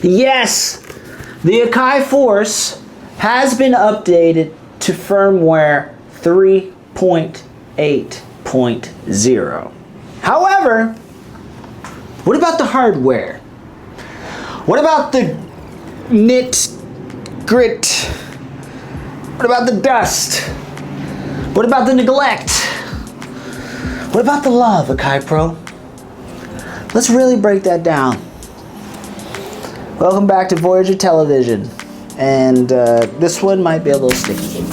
Yes, the Akai Force has been updated to firmware 3.8.0. However, what about the hardware? What about the grit? What about the dust? What about the neglect? What about the love, Akai Pro? Let's really break that down. Welcome back to Voyager Television. And this one might be a little sticky.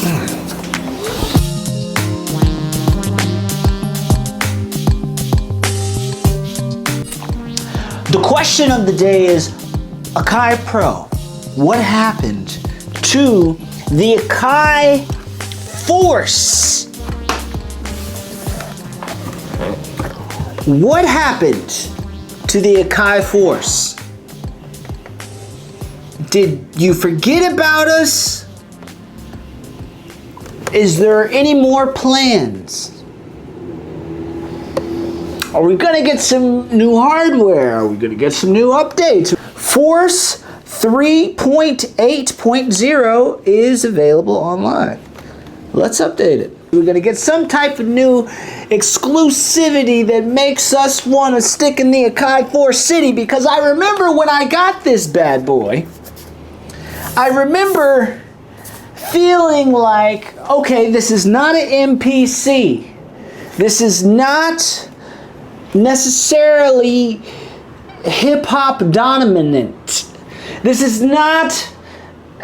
The question of the day is, Akai Pro, what happened to the Akai Force? What happened to the Akai Force? Did you forget about us? Is there any more plans? Are we gonna get some new hardware? Are we gonna get some new updates? Force 3.8.0 is available online. Let's update it. We're gonna get some type of new exclusivity that makes us wanna stick in the Akai Force City, because I remember when I got this bad boy, I remember feeling like, okay, this is not an MPC. This is not necessarily hip-hop dominant. This is not,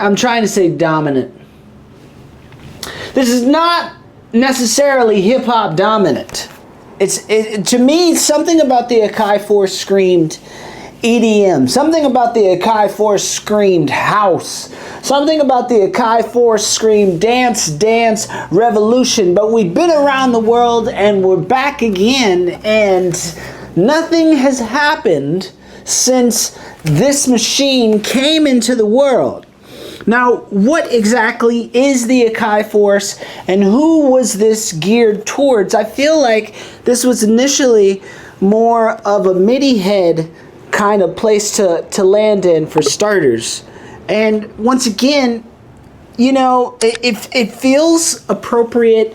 I'm trying to say dominant. This is not necessarily hip-hop dominant. To me, something about the Akai Force screamed EDM. Something about the Akai Force screamed house. Something about the Akai Force screamed dance, dance, revolution. But we've been around the world and we're back again, and nothing has happened since this machine came into the world. Now, what exactly is the Akai Force, and who was this geared towards? I feel like this was initially more of a MIDI head kind of place to land in for starters. And once again, you know, it feels appropriate,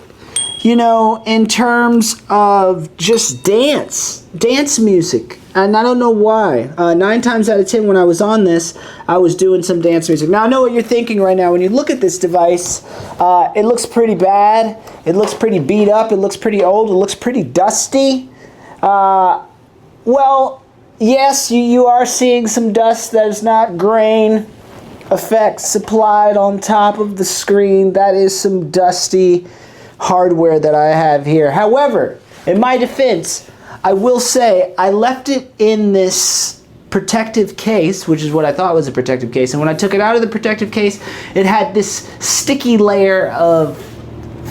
you know, in terms of just dance music. And I don't know why. 9 times out of 10 when I was on this, I was doing some dance music. Now I know what you're thinking right now. When you look at this device, it looks pretty bad. It looks pretty beat up. It looks pretty old. It looks pretty dusty. Well, yes, you are seeing some dust that is not grain effects applied on top of the screen. That is some dusty hardware that I have here. However, in my defense, I will say I left it in this protective case, which is what I thought was a protective case. And when I took it out of the protective case, it had this sticky layer of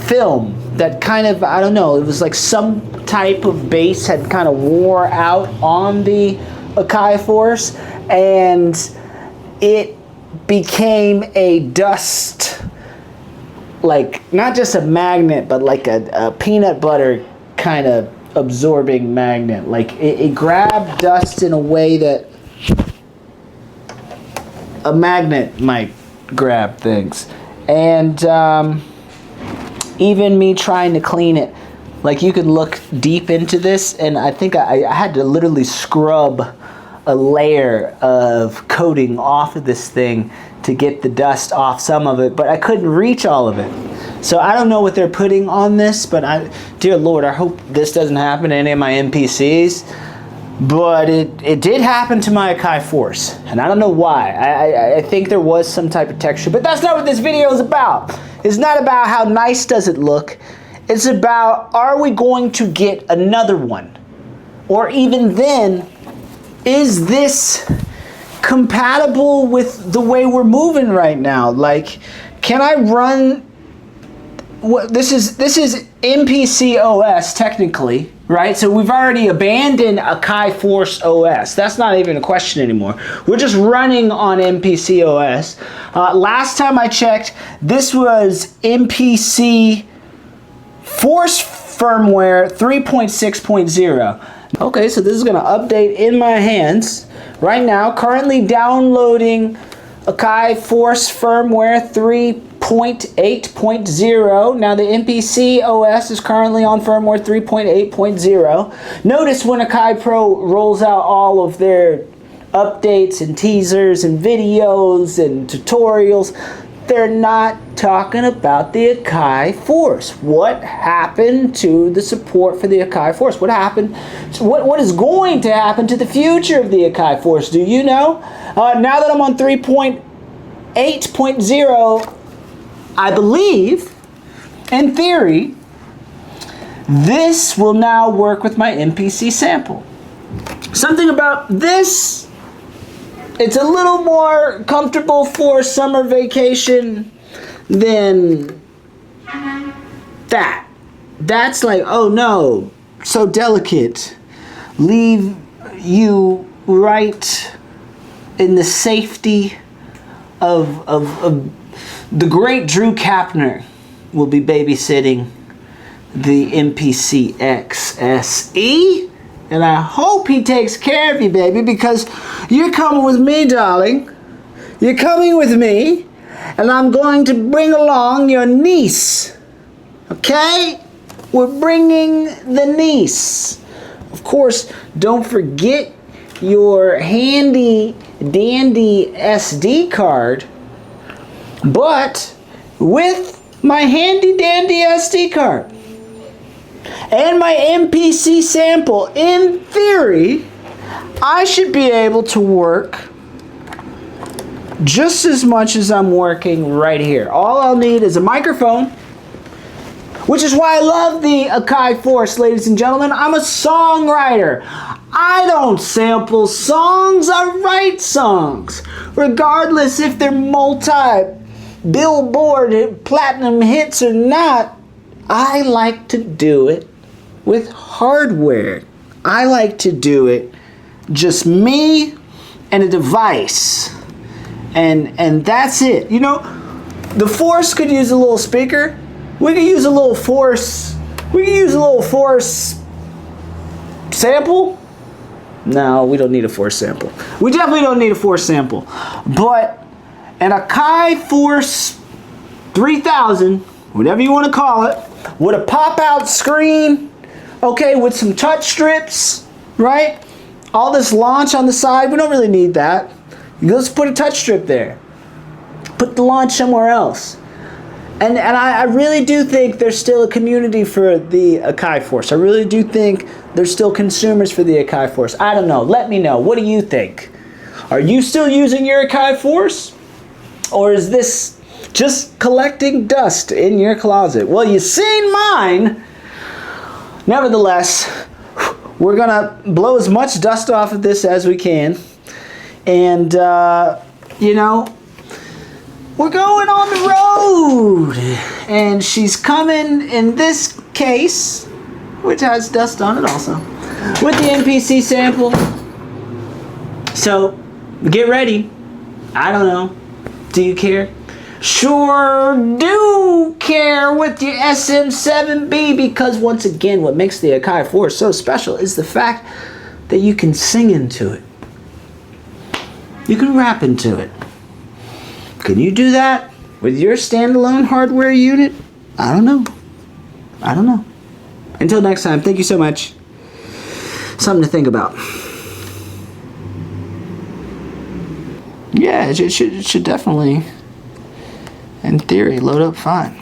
film that kind of, I don't know, it was like some type of base had kind of wore out on the Akai Force, and it became a dust, like not just a magnet, but like a peanut butter kind of absorbing magnet. Like it grabbed dust in a way that a magnet might grab things. And even me trying to clean it, like you could look deep into this, and I think I had to literally scrub a layer of coating off of this thing to get the dust off some of it, but I couldn't reach all of it. So I don't know what they're putting on this, but dear Lord, I hope this doesn't happen to any of my MPCs. But it did happen to my Akai Force, and I don't know why. I think there was some type of texture, but that's not what this video is about. It's not about how nice does it look. It's about, are we going to get another one? Or even then, is this compatible with the way we're moving right now? Like, can I run, this is MPC OS technically, right? So we've already abandoned Akai Force OS. That's not even a question anymore. We're just running on MPC OS. Last time I checked, this was MPC Force firmware 3.6.0. Okay, so this is going to update in my hands right now. Currently downloading Akai Force Firmware 3.8.0. Now the MPC OS is currently on firmware 3.8.0. Notice when Akai Pro rolls out all of their updates and teasers and videos and tutorials, they're not talking about the Akai Force. What happened to the support for the Akai Force? What happened? What is going to happen to the future of the Akai Force? Do you know? Now that I'm on 3.8.0, I believe, in theory, this will now work with my MPC Sample. Something about this, it's a little more comfortable for summer vacation than that. That's like, oh no, so delicate. Leave you right in the safety of the great Drew Kapner will be babysitting the MPC XSE. And I hope he takes care of you, baby, because you're coming with me, darling. You're coming with me, and I'm going to bring along your niece. Okay? We're bringing the niece. Of course, don't forget your handy dandy SD card. But with my handy dandy SD card and my MPC Sample, in theory, I should be able to work just as much as I'm working right here. All I'll need is a microphone, which is why I love the Akai Force, ladies and gentlemen. I'm a songwriter. I don't sample songs, I write songs. Regardless if they're multi-billboard platinum hits or not, I like to do it with hardware. I like to do it just me and a device. And that's it. You know, the Force could use a little speaker. We could use a little Force. We could use a little Force sample. No, we don't need a Force sample. We definitely don't need a Force sample. But an Akai Force 3000, whatever you want to call it, with a pop-out screen, okay, with some touch strips, right? All this launch on the side, we don't really need that. Let's put a touch strip there. Put the launch somewhere else. And I really do think there's still a community for the Akai Force. I really do think there's still consumers for the Akai Force. I don't know. Let me know. What do you think? Are you still using your Akai Force? Or is this just collecting dust in your closet? Well, you've seen mine. Nevertheless, we're going to blow as much dust off of this as we can. And, you know, we're going on the road. And she's coming in this case, which has dust on it also, with the MPC Sample. So, get ready. I don't know. Do you care? Sure do care with your SM7B, because once again, what makes the Akai Force so special is the fact that you can sing into it. You can rap into it. Can you do that with your standalone hardware unit? I don't know. I don't know. Until next time, thank you so much. Something to think about. Yeah, it should definitely, in theory, load up fine.